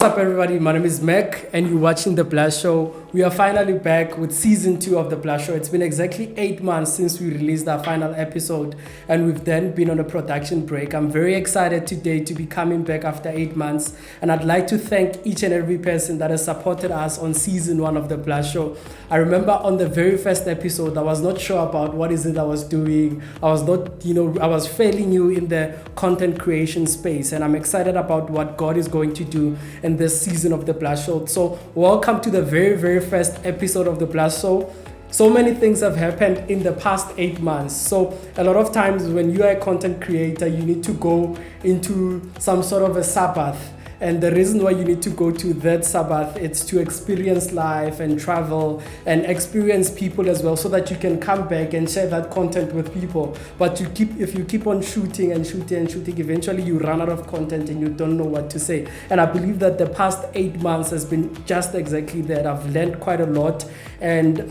What's up, everybody? My name is Mac, and you're watching The Blast Show. We are finally back with season 2 of The Blast Show. It's been exactly 8 months since we released our final episode, and we've then been on a production break. I'm very excited today to be coming back after 8 months, and I'd like to thank each and every person that has supported us on season 1 of The Blast Show. I remember on the very first episode, I was not sure about what is it I was doing. I was fairly new in the content creation space, and I'm excited about what God is going to do in this season of The Blast Show. So welcome to the very, very first episode of The Blast Show. So many things have happened in the past 8 months. So a lot of times when you are a content creator, you need to go into some sort of a Sabbath. And the reason why you need to go to that Sabbath, it's to experience life and travel and experience people as well, so that you can come back and share that content with people. But if you keep on shooting and shooting and shooting, eventually you run out of content and you don't know what to say. And I believe that the past 8 months has been just exactly that. I've learned quite a lot. And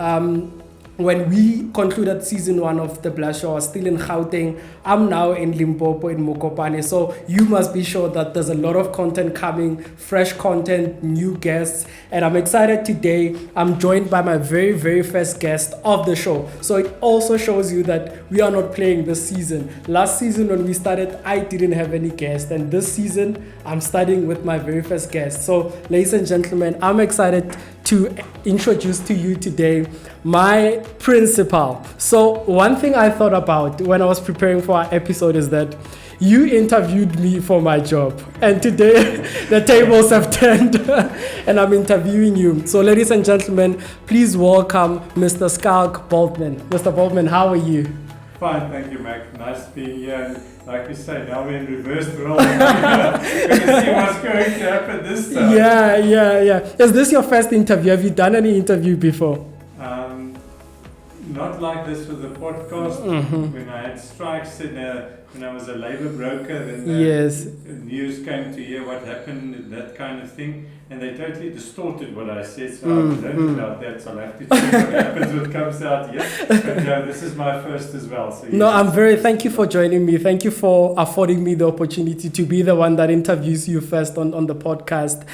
when we concluded season 1 of The Blast Show, I was still in Gauteng. I'm now in Limpopo, in Mokopane. So you must be sure that there's a lot of content coming, fresh content, new guests. And I'm excited today. I'm joined by my very, very first guest of the show. So it also shows you that we are not playing this season. Last season when we started, I didn't have any guests. And this season, I'm starting with my very first guest. So ladies and gentlemen, I'm excited to introduce to you today my principal. So one thing I thought about when I was preparing for our episode is that you interviewed me for my job, and today the tables have turned and I'm interviewing you. So ladies and gentlemen, please welcome Mr. Schalk Boltman. Mr. Boltman, how are you? Fine, thank you, Mac. Nice being here. And like you say, now we're in reverse role. We're going to see what's going to happen this time. Yeah. Is this your first interview? Have you done any interview before? Not like this with the podcast. Mm-hmm. When I had strikes when I was a labor broker, then the news came to hear what happened, that kind of thing. And they totally distorted what I said, so I've learned about that, so I'll have to check what happens when it comes out here. But this is my first as well. So yes. Thank you for joining me. Thank you for affording me the opportunity to be the one that interviews you first on the podcast.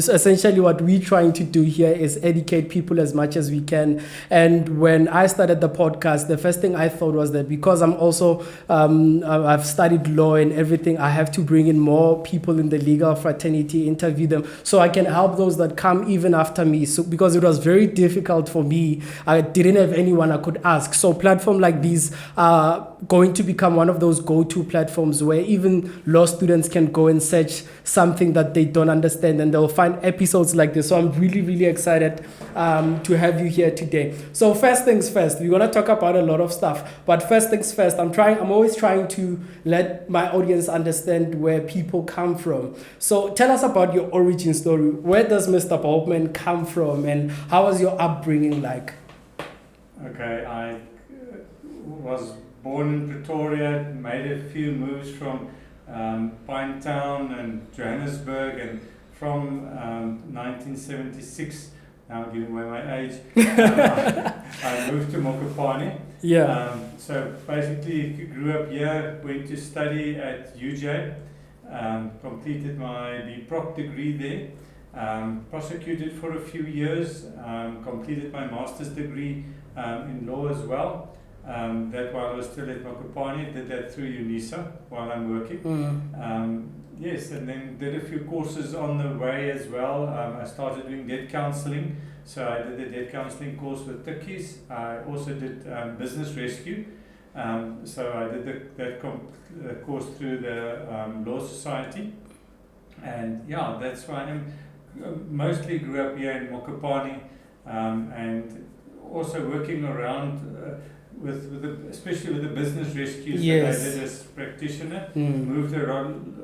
So essentially what we're trying to do here is educate people as much as we can. And when I started the podcast, the first thing I thought was that because I'm also, I've studied law and everything, I have to bring in more people in the legal fraternity, interview them, so I can help those that come even after me. So because it was very difficult for me, I didn't have anyone I could ask. So platform like these are going to become one of those go-to platforms where even law students can go and search something that they don't understand, and they'll find episodes like this. So I'm really, really excited to have you here today. So first things first, we're gonna talk about a lot of stuff. But first things first, I'm always trying to let my audience understand where people come from. So tell us about your origin story. Where does Mr. Boltman come from, and how was your upbringing like? Okay, I was born in Pretoria, made a few moves from Pinetown and Johannesburg, and from 1976, now I'm giving away my age, I moved to Mokopane. Yeah. So basically grew up here, went to study at UJ, completed my BProc degree there, prosecuted for a few years, completed my master's degree in law as well. That while I was still at Mokopane, did that through UNISA while I'm working. Yes, and then did a few courses on the way as well. I started doing debt counseling, so I did the debt counseling course with Tikkies. I also did business rescue, so I did that course through the Law Society. And yeah, that's why I am. Mostly grew up here in Mokopane, and also working around especially with the business rescues that I did as practitioner. Moved around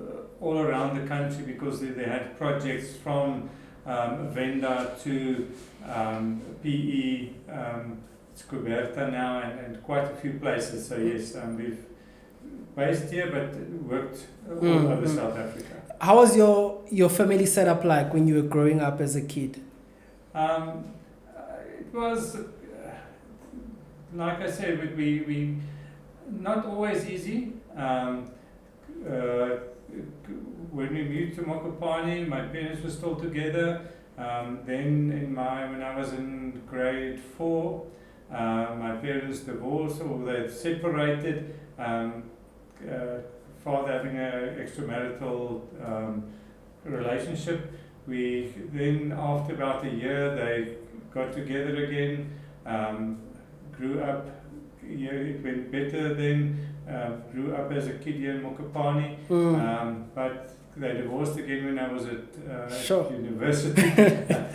all around the country because they had projects from Venda to PE, Scoberta now, and quite a few places. So yes, we've based here but worked all over South Africa. How was your family setup like when you were growing up as a kid? It was, like I said, we not always easy. when we moved to Mokopane, my parents were still together. Then when I was in grade 4, my parents divorced, or they separated. Father having an extramarital relationship. We then, after about a year, they got together again. Grew up. Yeah, it went better then. Grew up as a kid here in Mokopane. But they divorced again when I was at university.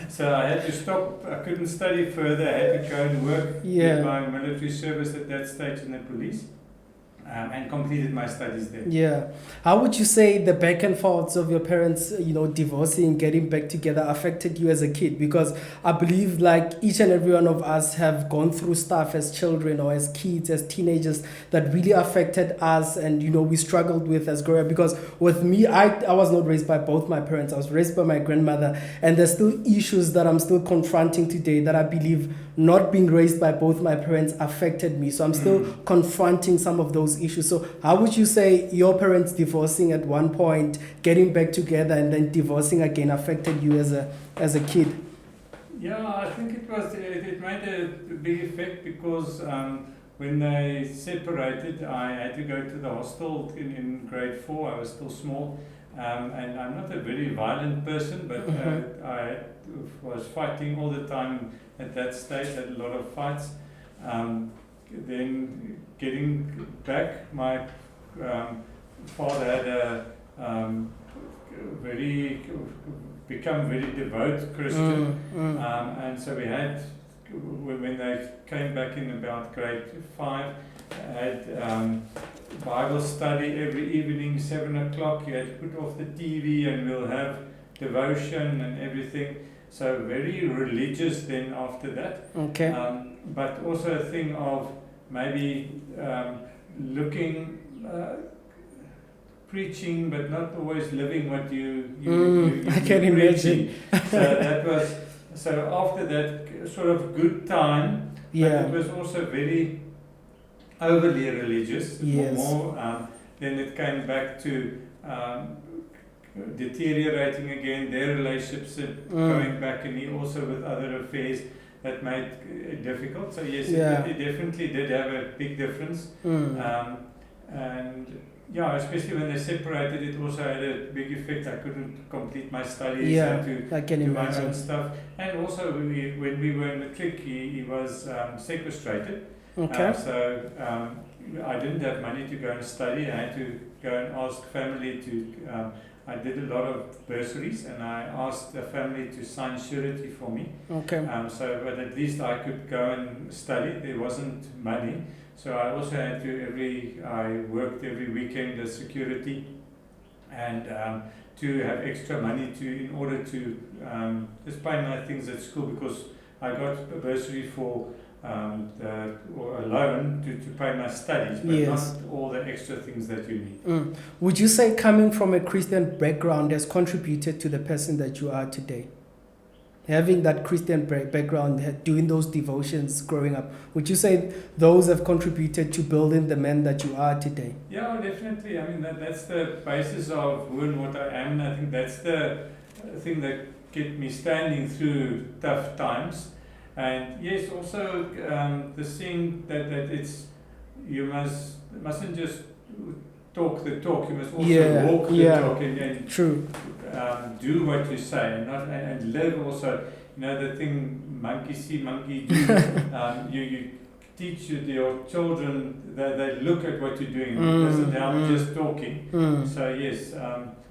So I had to stop. I couldn't study further. I had to go and work in my military service at that stage in the police. And completed my studies there. Yeah. How would you say the back and forths of your parents, divorcing, getting back together affected you as a kid? Because I believe like each and every one of us have gone through stuff as children or as kids, as teenagers that really affected us and, we struggled with as growing up. Because with me, I was not raised by both my parents. I was raised by my grandmother. And there's still issues that I'm still confronting today that I believe not being raised by both my parents affected me. So I'm still confronting some of those issues. So how would you say your parents divorcing at one point, getting back together and then divorcing again affected you as a kid? Yeah, I think it made a big effect because when they separated, I had to go to the hostel in grade 4. I was still small. And I'm not a very violent person, but I was fighting all the time at that stage, had a lot of fights. Then getting back, my father had become very devout Christian, and so we had, when they came back in about grade 5, had Bible study every evening, 7 o'clock. You had to put off the TV and we'll have devotion and everything. So very religious then after that. Okay. But also a thing of maybe looking, preaching, but not always living what you I can imagine. So after that sort of good time, but it was also very overly religious. Yes. Then it came back to deteriorating again, their relationship going back, and he also with other affairs that made it difficult. So yes, it definitely did have a big difference. And especially when they separated, it also had a big effect. I couldn't complete my studies I can do imagine. my own stuff. And also when we were in matric, he was sequestrated. Okay. I didn't have money to go and study. I had to go and ask family to. I did a lot of bursaries, and I asked the family to sign surety for me. Okay. But at least I could go and study. There wasn't money, so I also had to I worked every weekend as security, and to have extra money in order to just pay my things at school, because I got a bursary for. Or a loan to pay my studies, but not all the extra things that you need. Would you say coming from a Christian background has contributed to the person that you are today? Having that Christian background, doing those devotions growing up, would you say those have contributed to building the man that you are today? Yeah, definitely. I mean, that's the basis of who and what I am. And I think that's the thing that kept me standing through tough times. And yes, also the thing that it's you mustn't just talk the talk. You must also walk the talk and true. Do what you say, and live also. The thing monkey see, monkey do. You teach your children that they look at what you're doing. It doesn't help just talking. So yes,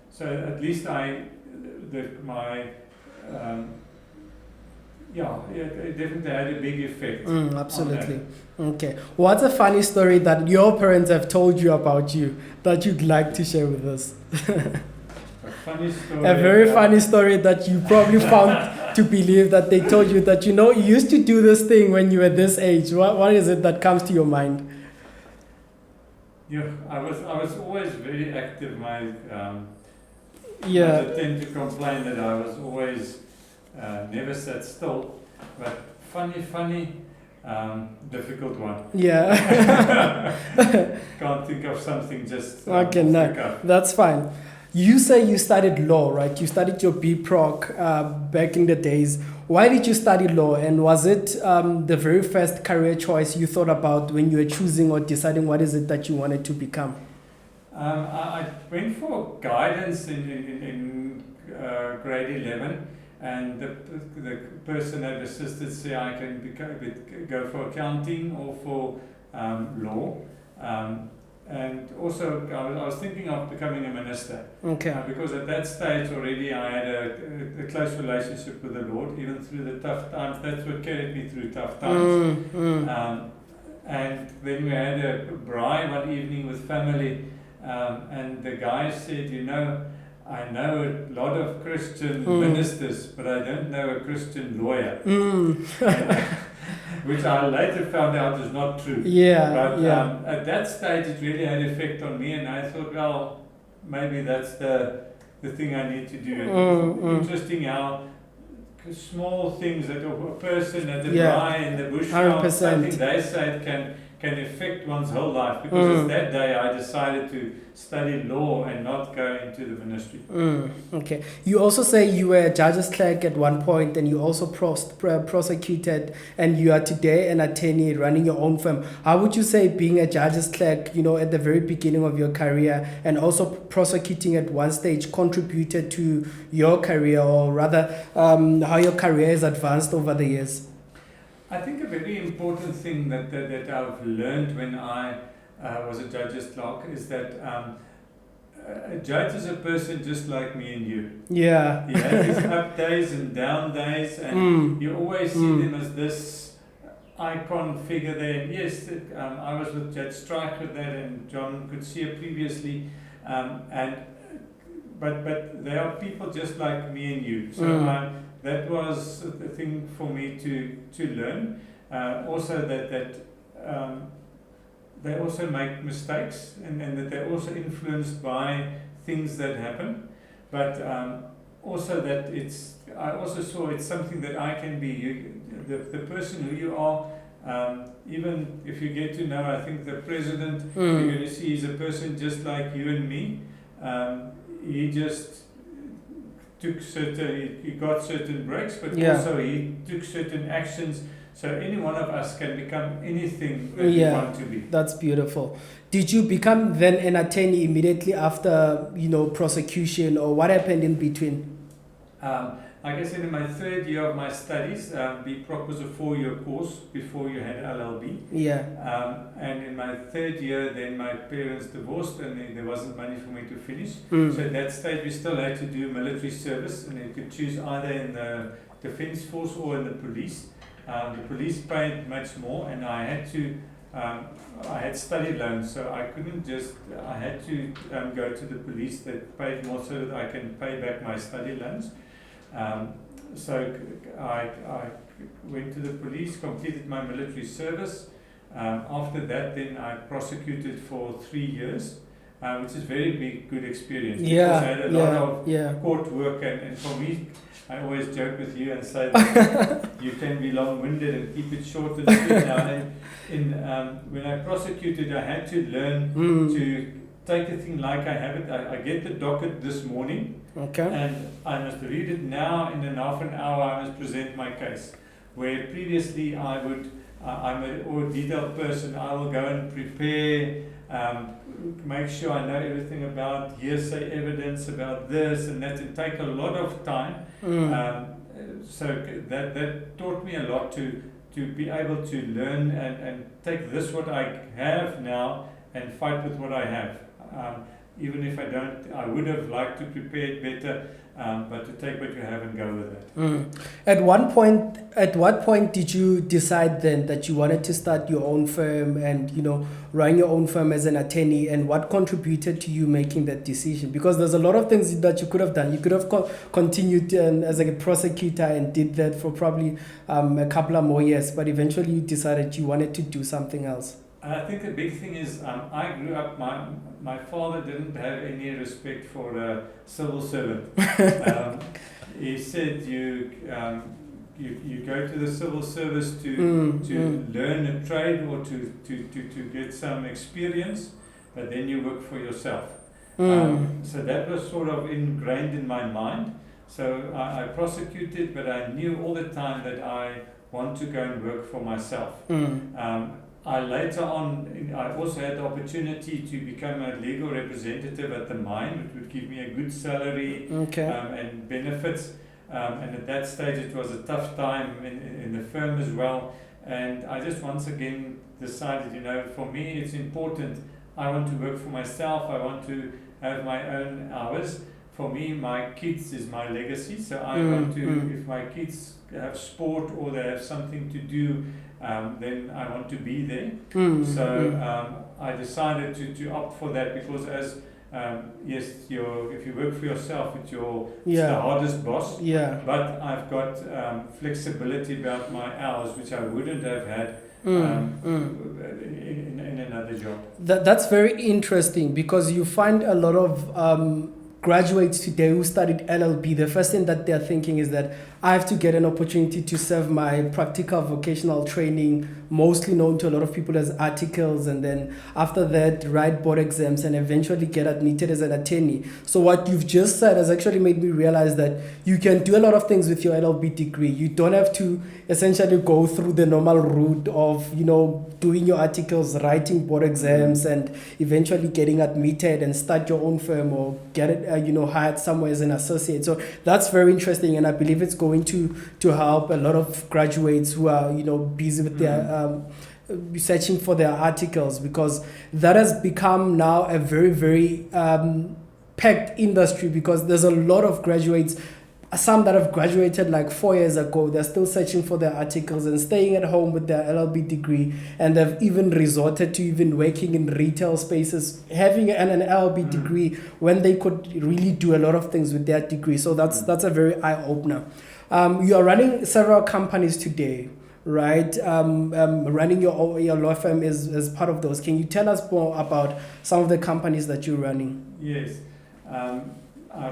so at least it definitely had a big effect. Absolutely. Okay. What's a funny story that your parents have told you about you that you'd like to share with us? A funny story. A very funny story that you probably found to believe that they told you that, you used to do this thing when you were this age. What is it that comes to your mind? Yeah, I was always very active. I tend to complain that I was always never sat still, but funny, difficult one. Yeah. Can't think of something just. Okay, no, that's fine. You say you studied law, right? You studied your B.Proc back in the days. Why did you study law? And was it the very first career choice you thought about when you were choosing or deciding what is it that you wanted to become? I went for guidance in grade 11, and the person that assisted said I can go for accounting or for law. And also, I was thinking of becoming a minister. Okay. Because at that stage already I had a close relationship with the Lord, even through the tough times. That's what carried me through tough times. And then we had a braai one evening with family, and the guy said, you know, I know a lot of Christian ministers, but I don't know a Christian lawyer. Which I later found out is not true. But at that stage it really had an effect on me, and I thought, well, maybe that's the thing I need to do. And interesting how small things that a person at the braai in the bushveld, something they say can affect one's whole life. Because that day I decided to study law and not go into the ministry. Okay. You also say you were a judge's clerk at one point, and you also prosecuted, and you are today an attorney running your own firm. How would you say being a judge's clerk, you know, at the very beginning of your career, and also prosecuting at one stage contributed to your career, or rather how your career has advanced over the years? I think a very important thing that I've learned when I was a judge's clerk is that a judge is a person just like me and you. Yeah. He has his up days and down days, and you always see them as this icon figure there. And yes, I was with Judge Stryker that, and John could see it previously, but they are people just like me and you. So that was the thing for me to learn. Also that they also make mistakes, and that they're also influenced by things that happen. But also that I also saw it's something that I can be. The person who you are, even if you get to know, I think the president, you're going to see, is a person just like you and me. He just he got certain breaks, but also he took certain actions. So any one of us can become anything that we want to be. That's beautiful. Did you become then an attorney immediately after, you know, prosecution, or what happened in between? Like I said, in my third year of my studies, B.Proc was a 4-year course before you had LLB. And in my third year, then my parents divorced, and there wasn't money for me to finish. So at that stage, we still had to do military service, and you could choose either in the Defence Force or in the police. The police paid much more, and I had study loans, so I couldn't just, I had to go to the police that paid more so that I can pay back my study loans. So I went to the police, completed my military service. After that, then I prosecuted for 3 years, which is very good experience. Because I had a lot of court work, and for me, I always joke with you and say that you can be long-winded and keep it short and sweet. Now, when I prosecuted, I had to learn to take a thing like I have it. I get the docket this morning, and I must read it now. In half an hour, I must present my case. Where previously I'm a more detailed person. I will go and prepare, make sure I know everything about hearsay evidence, about this and that. It take a lot of time. So that taught me a lot to be able to learn and take this what I have now and fight with what I have. Even if I don't, I would have liked to prepare it better, but to take what you have and go with it. At what point did you decide then that you wanted to start your own firm and, you know, run your own firm as an attorney, and what contributed to you making that decision? Because there's a lot of things that you could have done. You could have continued as a prosecutor and did that for probably a couple of more years, but eventually you decided you wanted to do something else. I think the big thing is I grew up, my father didn't have any respect for a civil servant. He said you go to the civil service to learn a trade or to get some experience, but then you work for yourself. So that was sort of ingrained in my mind. So I prosecuted, but I knew all the time that I want to go and work for myself. I later on, I also had the opportunity to become a legal representative at the mine, which would give me a good salary and benefits. And at that stage, it was a tough time in the firm as well. And I just once again decided, for me, it's important. I want to work for myself. I want to have my own hours. For me, my kids is my legacy. So I want to, if my kids have sport or they have something to do, then I want to be there. So I decided to opt for that because yes, if you work for yourself, it's the hardest boss. But I've got flexibility about my hours, which I wouldn't have had in another job. That's very interesting because you find a lot of graduates today who studied LLB. The first thing that they're thinking is that I have to get an opportunity to serve my practical vocational training, mostly known to a lot of people as articles, and then after that write board exams and eventually get admitted as an attorney. So what you've just said has actually made me realize that you can do a lot of things with your LLB degree. You don't have to essentially go through the normal route of doing your articles, writing board exams, and eventually getting admitted and start your own firm or get it hired somewhere as an associate. So that's very interesting, and I believe it's going to help a lot of graduates who are busy with their searching for their articles, because that has become now a very, very packed industry, because there's a lot of graduates, some that have graduated like 4 years ago, they're still searching for their articles and staying at home with their LLB degree, and they've even resorted to even working in retail spaces, having an LLB degree when they could really do a lot of things with their degree. So that's a very eye-opener. You are running several companies today, right? Running your law firm is part of those. Can you tell us more about some of the companies that you're running? Yes. I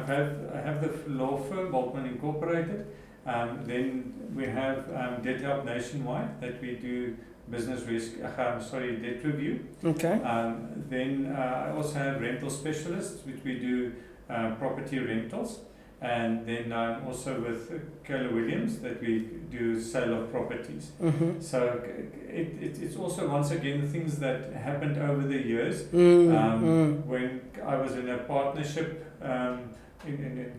have the law firm, Boltman Incorporated. Then we have Debt Help Nationwide, that we do debt review. Okay. Then I also have rental specialists, which we do property rentals. And then I'm also with Keller Williams, that we do sale of properties. So it's also, once again, things that happened over the years. When I was in a partnership in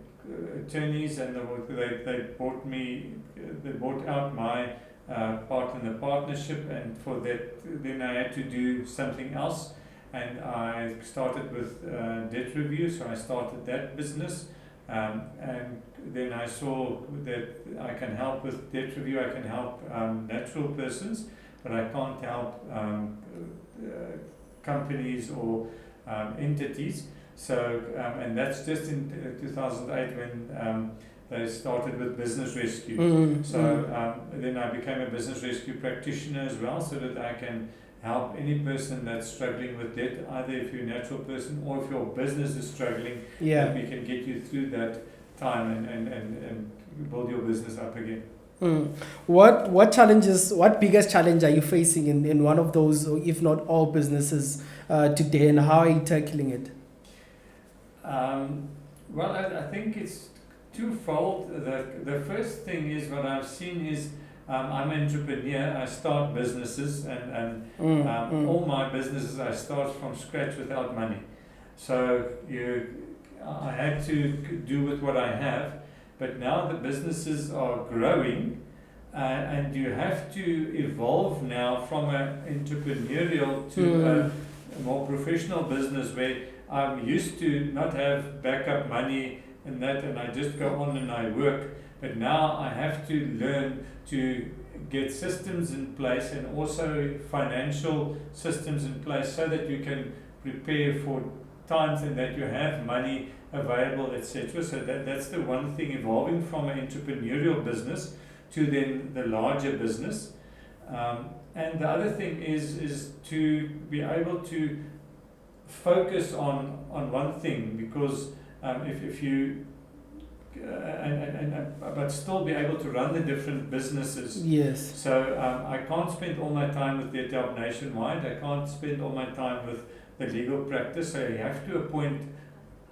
attorneys, and they bought out my part in the partnership, and for that then I had to do something else, and I started with debt review. So I started that business. And then I saw that I can help with debt review. I can help natural persons, but I can't help companies or entities. So, and that's just in 2008 when they started with business rescue. Then I became a business rescue practitioner as well, so that I can help any person that's struggling with debt, either if you're a natural person or if your business is struggling, that we can get you through that time and build your business up again. What biggest challenge are you facing in one of those, or if not all, businesses today, and how are you tackling it? Well, I think it's twofold. The first thing is, what I've seen is, I'm an entrepreneur. I start businesses, and all my businesses I start from scratch without money. So I had to do with what I have, but now the businesses are growing, and you have to evolve now from an entrepreneurial to a more professional business, where I'm used to not have backup money and that, and I just go on and I work. But now I have to learn to get systems in place, and also financial systems in place, so that you can prepare for times and that you have money available, etc. So that's the one thing, evolving from an entrepreneurial business to then the larger business. And the other thing is to be able to focus on one thing, because if you but still be able to run the different businesses. Yes. So I can't spend all my time with Debt Help Nationwide. I can't spend all my time with the legal practice. So you have to appoint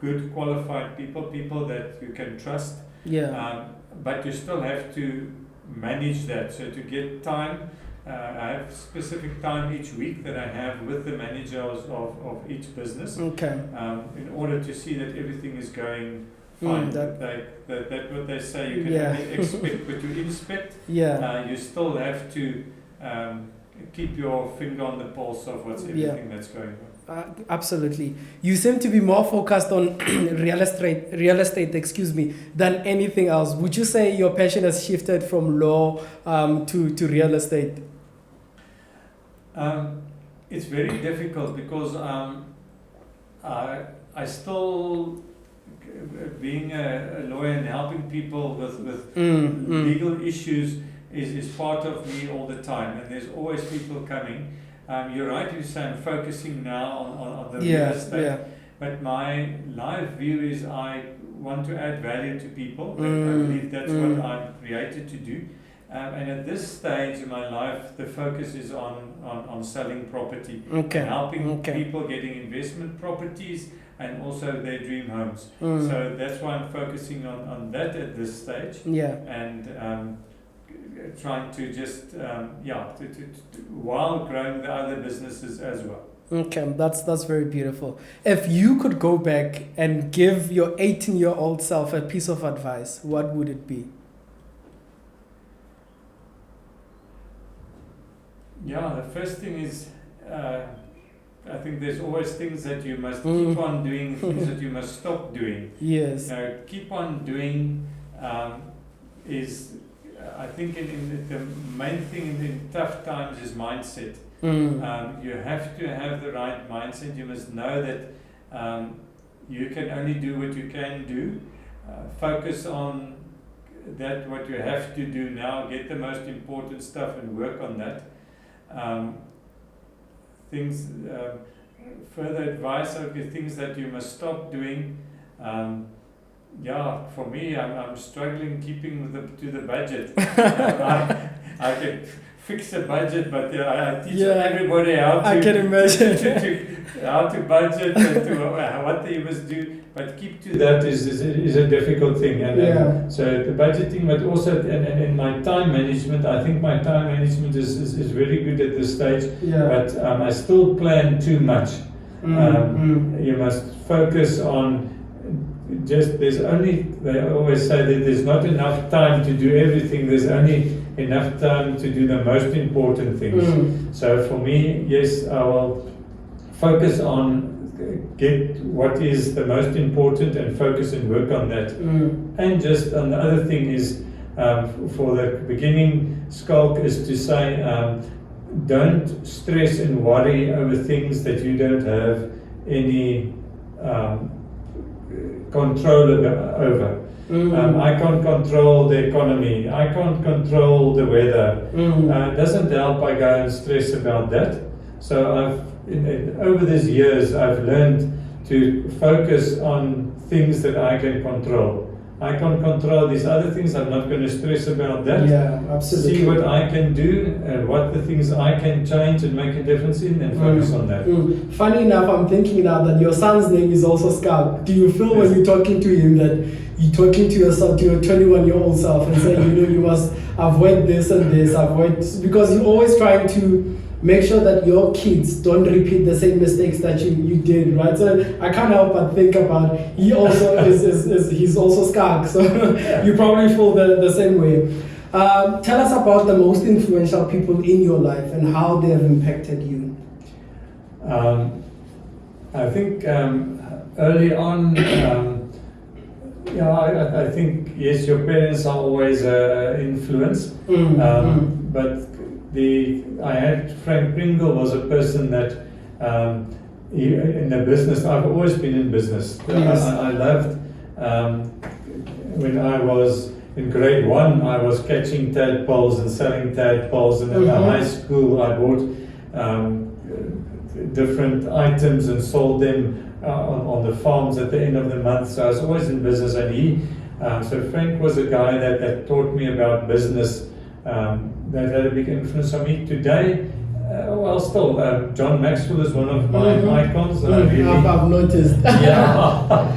good qualified people that you can trust. But you still have to manage that. So to get time, I have specific time each week that I have with the managers of each business. In order to see that everything is going fine. That what they say, you can only expect what you inspect. You still have to keep your finger on the pulse of what's everything that's going on. Absolutely. You seem to be more focused on real estate, than anything else. Would you say your passion has shifted from law to real estate? It's very difficult because I still, being a lawyer and helping people with legal issues is part of me all the time, and there's always people coming. You're right, you say I'm focusing now on the real estate, but my life view is I want to add value to people. I believe that's what I'm created to do. And at this stage in my life, the focus is on selling property, and helping people getting investment properties and also their dream homes. So that's why I'm focusing on that at this stage. And trying to just while growing the other businesses as well. That's very beautiful. If you could go back and give your 18-year-old self a piece of advice, what would it be? The first thing is, I think there's always things that you must keep on doing, things that you must stop doing. Keep on doing is, I think in the main thing in tough times is mindset. You have to have the right mindset. You must know that you can only do what you can do. Focus on that, what you have to do now. Get the most important stuff and work on that. Further advice would be things that you must stop doing. For me, I'm struggling keeping to the budget. I can fix a budget, but I teach everybody how to. I can imagine how to budget and to what they must do. But keep to that is a difficult thing. And so the budgeting, but also and my time management. I think my time management is very good at this stage. But I still plan too much. You must focus on. They always say that there's not enough time to do everything, there's only enough time to do the most important things. So for me, yes, I will focus on get what is the most important and focus and work on that. And just on the other thing is, for the beginning, Schalk, is to say, don't stress and worry over things that you don't have any control over. I can't control the economy. I can't control the weather. It doesn't help I go and stress about that. So over these years, I've learned to focus on things that I can control. I can't control these other things. I'm not going to stress about that. Absolutely. See what I can do and what the things I can change and make a difference in, and focus on that. Funny enough, I'm thinking now that your son's name is also Schalk. Do you feel when you're talking to him that you're talking to yourself, to your 21-year-old self, and saying, you must avoid this and this, because you're always trying to make sure that your kids don't repeat the same mistakes that you did, right? So I can't help but think about, he also he's also Schalk, so you probably feel the same way. Tell us about the most influential people in your life and how they have impacted you. I think early on, I think, yes, your parents are always an influence, but I had Frank Pringle was a person that in the business. I've always been in business. I loved when I was in grade 1. I was catching tadpoles and selling tadpoles, and in high school I bought different items and sold them on the farms at the end of the month. So I was always in business, and so Frank was a guy that taught me about business. That had a big influence on me. Today, Well, still, John Maxwell is one of my icons. I've noticed. Yeah.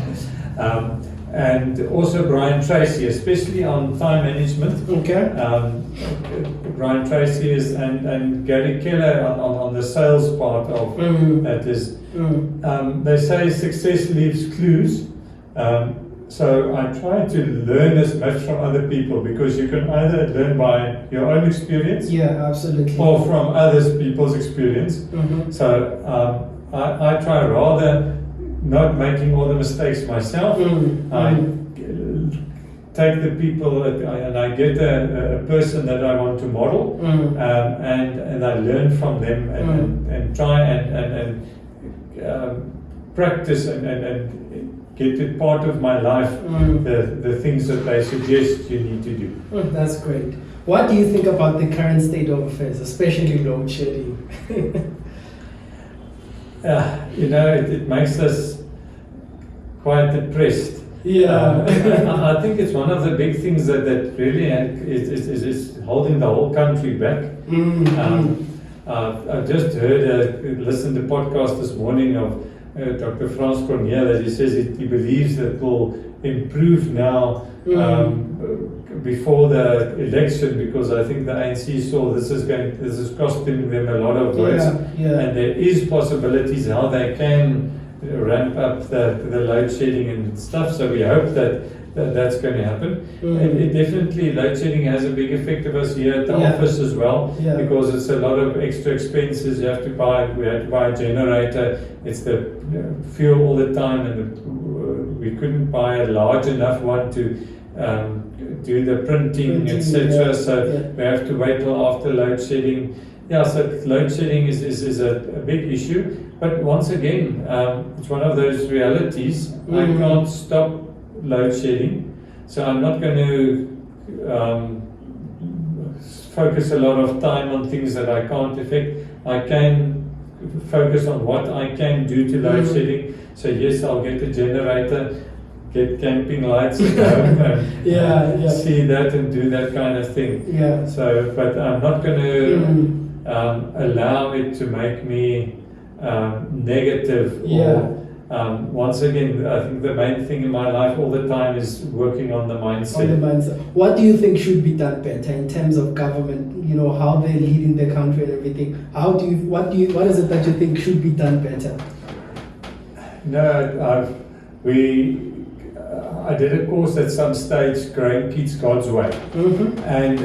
And also Brian Tracy, especially on time management. Okay. Brian Tracy is and Gary Keller on the sales part of that is. They say success leaves clues. So I try to learn as much from other people, because you can either learn by your own experience, absolutely, or from others people's experience. So I try rather not making all the mistakes myself. I take the people and I get a person that I want to model, and I learn from them and try and practice and get it part of my life, the things that they suggest you need to do. That's great. What do you think about the current state of affairs, especially load shedding? It makes us quite depressed. I think it's one of the big things that really is holding the whole country back. I just listened to a podcast this morning of Dr. Frans Cornier, that he says he believes that it will improve now before the election, because I think the ANC saw this is costing them a lot of votes, and there is possibilities how they can ramp up the load shedding and stuff. So we hope that's going to happen. And it definitely, load shedding has a big effect of us here at the office as well, because it's a lot of extra expenses. We had to buy a generator. It's the fuel all the time, and we couldn't buy a large enough one to do the printing, etc. So we have to wait till after load shedding. So load shedding is a big issue. But once again, it's one of those realities. I can't stop load shedding, so I'm not going to focus a lot of time on things that I can't affect. I can focus on what I can do to load shedding. So yes, I'll get a generator, get camping lights at home, and see that and do that kind of thing. So, but I'm not going to allow it to make me negative. Once again, I think the main thing in my life all the time is working on the mindset. What do you think should be done better in terms of government? How they're leading the country and everything. What is it that you think should be done better? I did a course at some stage, Growing Kids God's Way, and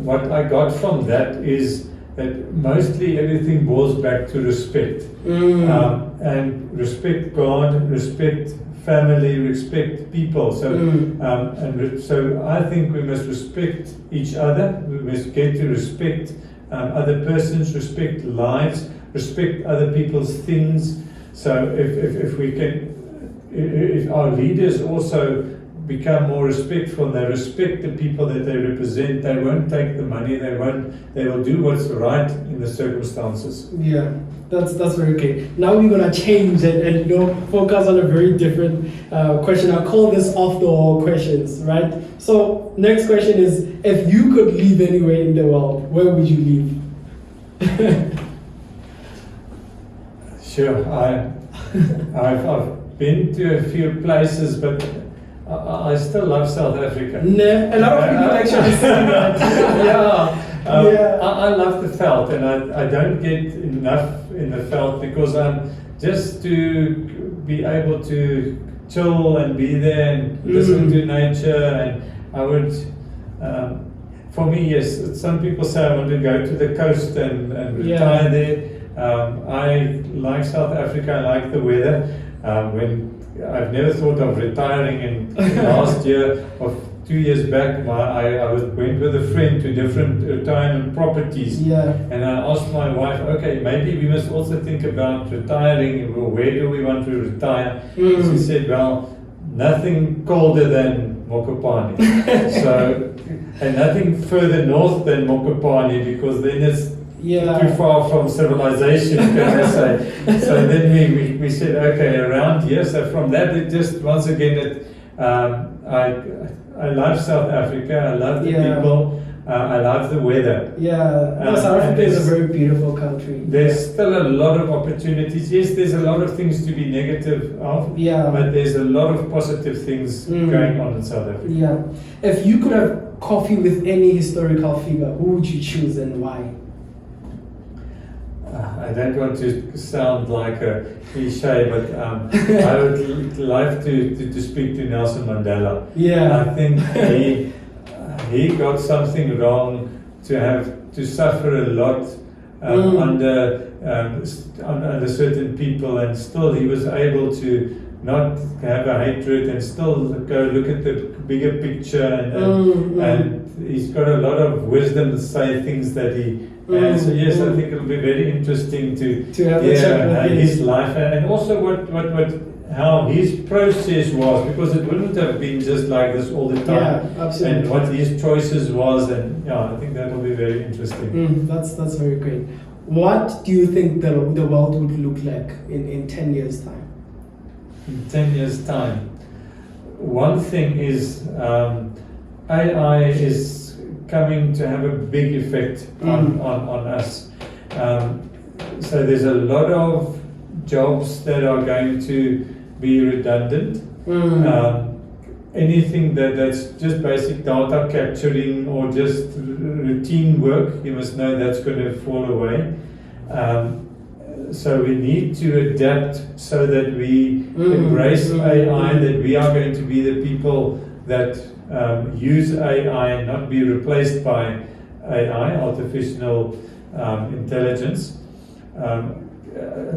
what I got from that is that mostly everything boils back to respect, and respect God, respect family, respect people. So, so I think we must respect each other. We must get to respect other persons, respect lives, respect other people's things. So if we can, if our leaders also become more respectful, and they respect the people that they represent, they won't take the money, they will do what's right in the circumstances. That's very okay. Now we're gonna change and focus on a very different question. I call this off the wall questions, right? So next question is, if you could live anywhere in the world, where would you live? Sure, I've been to a few places, but I still love South Africa. A lot of people actually say that. I love the veld, and I don't get enough in the veld, because just to be able to chill and be there and listen to nature, and I would, for me, yes, some people say I want to go to the coast and retire there. I like South Africa, I like the weather. I've never thought of retiring, and last year or 2 years back, I went with a friend to different retirement properties, and I asked my wife, okay, maybe we must also think about retiring. Where do we want to retire? She said, well, nothing colder than Mokopane. So, and nothing further north than Mokopane, because then it's too far from civilization, can I say. So then we said, okay, around here. So from that, it just, once again, I love South Africa. I love the people. I love the weather. Yeah, South Africa is a very beautiful country. There's still a lot of opportunities. Yes, there's a lot of things to be negative of, but there's a lot of positive things going on in South Africa. Yeah. If you could have coffee with any historical figure, who would you choose and why? I don't want to sound like a cliche, but I would like to speak to Nelson Mandela. Yeah. I think he got something wrong to suffer a lot under certain people, and still he was able to not have a hatred and still go look at the bigger picture, and he's got a lot of wisdom to say things that he. So yes, I think it'll be very interesting to have a chat with his life, and also how his process was, because it wouldn't have been just like this all the time. Yeah, absolutely. And what his choices was, and I think that will be very interesting. That's very great. What do you think the world would look like in 10 years' time? In 10 years' time, one thing is AI is coming to have a big effect on us. So there's a lot of jobs that are going to be redundant. Anything that's just basic data capturing or just routine work, you must know that's going to fall away. So we need to adapt so that we embrace AI, that we are going to be the people that use AI and not be replaced by AI, artificial intelligence.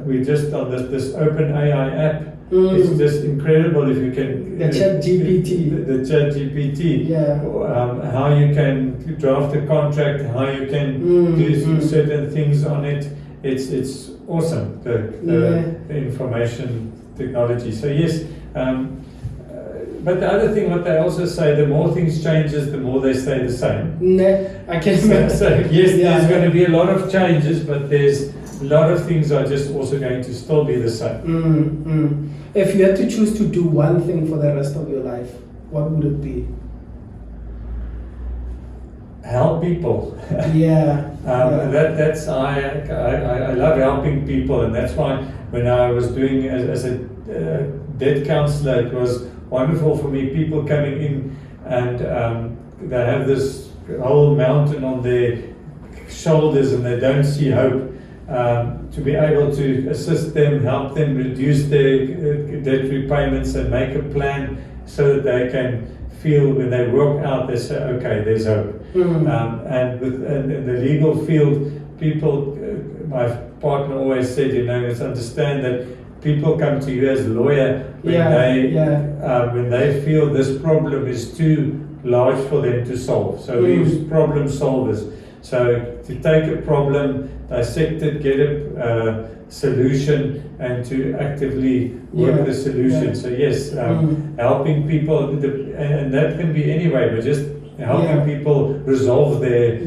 We just on this open AI app. It's just incredible if you can. The Chat GPT. The Chat GPT. Yeah. How you can draft a contract, how you can do certain things on it. It's awesome. The information technology. So yes. But the other thing, what they also say, the more things changes, the more they stay the same. I can so yes, there's going to be a lot of changes, but there's a lot of things are just also going to still be the same. If you had to choose to do one thing for the rest of your life, what would it be? Help people. That's I love helping people, and that's why when I was doing as a debt counselor, it was wonderful for me. People coming in and they have this whole mountain on their shoulders and they don't see hope. To be able to assist them, help them reduce their debt repayments and make a plan so that they can feel when they work out, they say, okay, there's hope. And in the legal field, people, my partner always said, you must understand that people come to you as a lawyer when they feel this problem is too large for them to solve. So we use problem solvers. So to take a problem, dissect it, get a solution, and to actively work the solution. So yes, helping people, and that can be anyway, but just helping people resolve their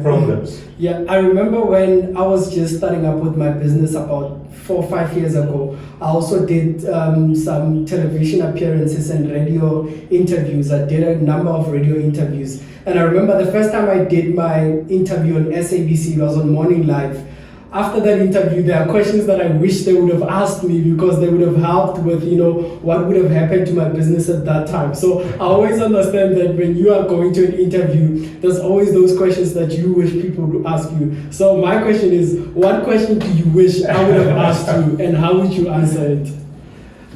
problems. I remember when I was just starting up with my business about 4 or 5 years ago, I also did some television appearances and radio interviews. I did a number of radio interviews. And I remember the first time I did my interview on SABC, it was on Morning Live. After that interview, there are questions that I wish they would have asked me because they would have helped with, what would have happened to my business at that time. So I always understand that when you are going to an interview, there's always those questions that you wish people would ask you. So my question is, what question do you wish I would have asked you, and how would you answer it?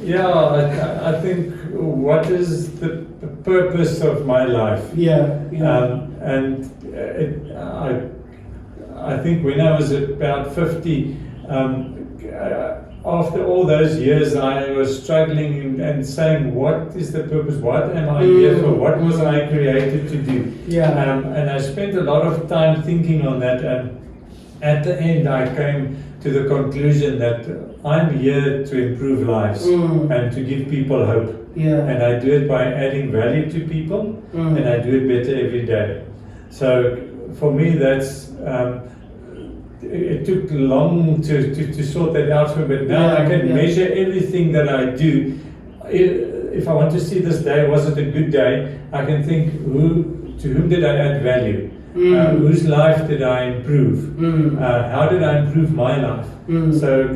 I think, what is the purpose of my life? I think when I was about 50, after all those years, I was struggling and saying, what is the purpose? What am I here for? What was I created to do? And I spent a lot of time thinking on that. And at the end, I came to the conclusion that I'm here to improve lives and to give people hope. And I do it by adding value to people, and I do it better every day. So for me, that's it took long to sort that out for me, but now I can measure everything that I do. If I want to see this day, was it a good day, I can think who to whom did I add value? Whose life did I improve? How did I improve my life? So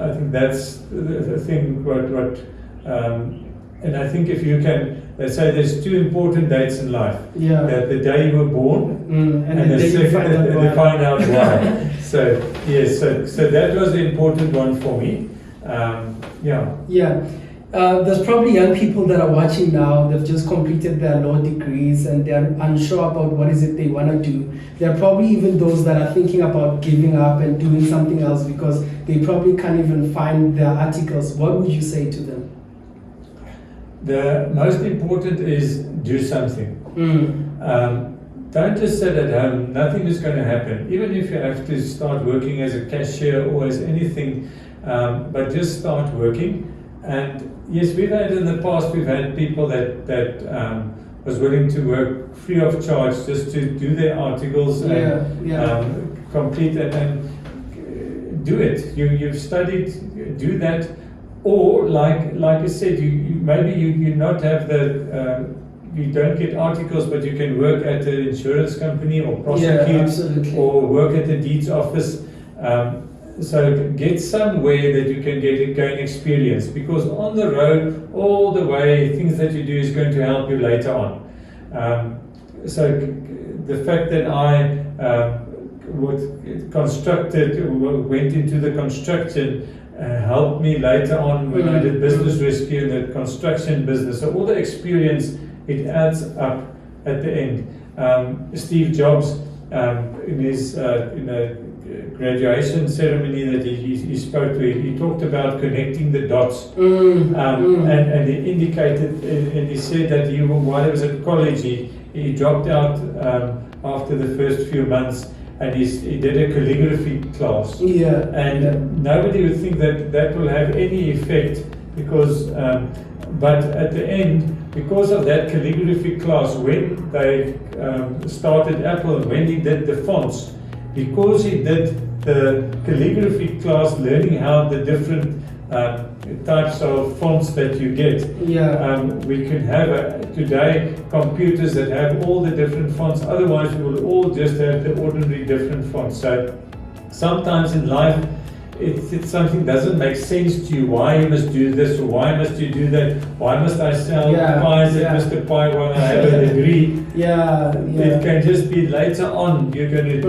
I think that's the thing. And I think if you can, they say there's two important dates in life. The day you were born, and the second, they find out why. So yes, so that was the important one for me. There's probably young people that are watching now. They've just completed their law degrees and they're unsure about what is it they want to do. There are probably even those that are thinking about giving up and doing something else because they probably can't even find their articles. What would you say to them? The most important is do something. Don't just sit at home. Nothing is going to happen. Even if you have to start working as a cashier or as anything, but just start working. And yes, we've had in the past, we've had people that was willing to work free of charge just to do their articles and complete it and do it. You've studied, do that. Or like I said, maybe you not have the you don't get articles, but you can work at an insurance company or prosecute or work at the deeds office. So get somewhere that you can gain experience, because on the road, all the way, things that you do is going to help you later on. So the fact that I went into the construction helped me later on when I did business rescue in the construction business. So all the experience, it adds up at the end. Steve Jobs, in his graduation ceremony that he spoke to, he talked about connecting the dots, and he indicated, and he said that while he was at college, he dropped out after the first few months, and he did a calligraphy class. Nobody would think that will have any effect, because but at the end, because of that calligraphy class, when they started Apple, and when he did the fonts, because he did the calligraphy class, learning how the different types of fonts that you get. We can have today computers that have all the different fonts. Otherwise, we will all just have the ordinary different fonts. So sometimes in life, it's something doesn't make sense to you. Why you must do this, or why must you do that? Why must I sell pies at Mr. Pie while I have a degree? It can just be later on. You're going to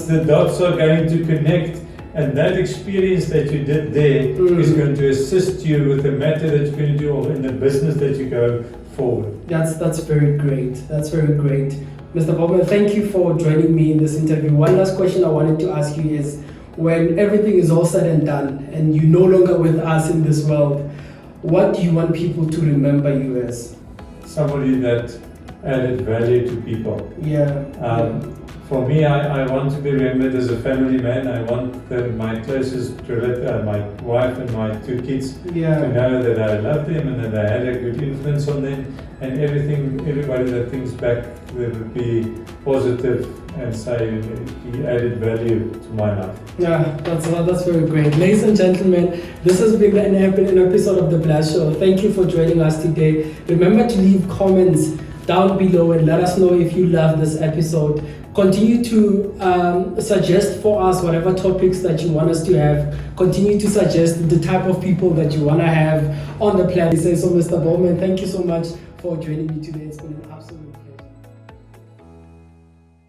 the dots are going to connect, and that experience that you did there is going to assist you with the matter that you're going to do, or in the business that you go forward. That's very great. That's very great, Mr. Boltman. Thank you for joining me in this interview. One last question I wanted to ask you is, when everything is all said and done and you're no longer with us in this world, what do you want people to remember you as? Somebody that added value to people. For me, I want to be remembered as a family man. I want my closest relative, my wife and my two kids, to know that I love them and that I had a good influence on them, and everybody that thinks back will be positive and say he added value to my life. That's very great. Ladies and gentlemen, this has been an episode of The Blast Show. Thank you for joining us today. Remember to leave comments down below and let us know if you love this episode. Continue to suggest for us whatever topics that you want us to have. Continue to suggest the type of people that you want to have on the plan. So, Mr. Boltman, thank you so much for joining me today. It's been an honor.